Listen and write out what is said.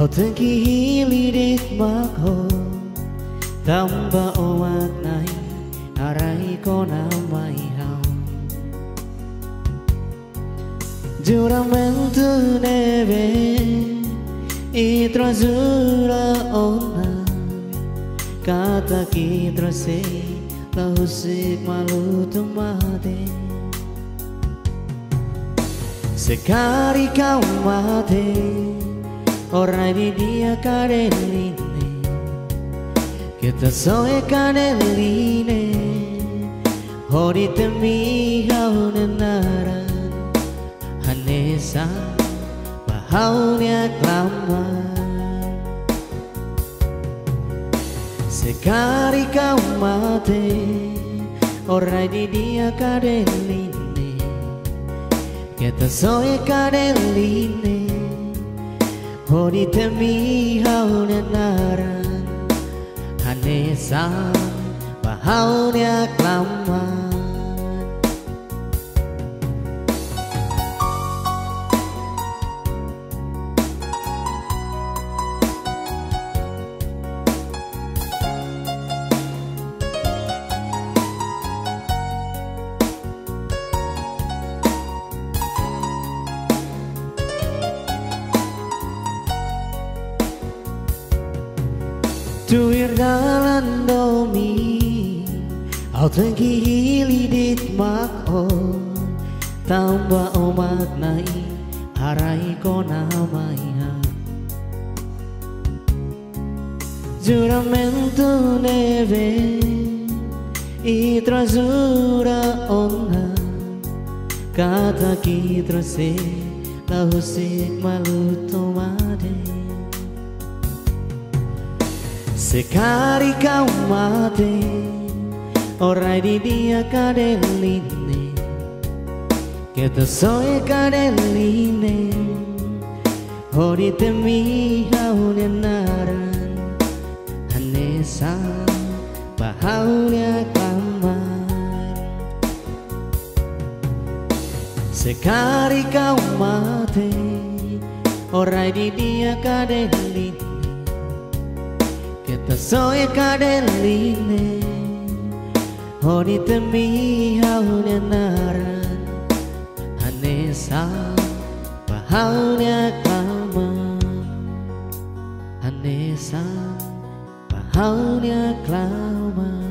Tengki hilidit makho Tamba o maknai Arai ko namai hao Giuramento neve I trasura ona Kata kita se Lahusik malu tumade Sekali kau mati Orai didiak kadeli Kita soe kadeli Hori temi hau nenaran Hanesa bahaunya kelaman Sekali kau mati Orai didiak kadeli Kita soe kadeli Hori temi hau nenaran Hanesa bahaunya kelaman Tuir dalan domi Au tengki hilidit makho Tamba o maknai Arai ko namai ha Giuramento neve I trasura ona Kata kita se Lahusik malu tomade Sekali kau mati Orai didiak kadeli Kita soe kadeli Hori temi hau nenaran Hanesa bahaunya kelaman Sekali kau mati Orai didiak kadeli Kita soe kadeli Hori temi hau nenaran Hanesa bahaunya kelaman Hanesa bahaunya kelaman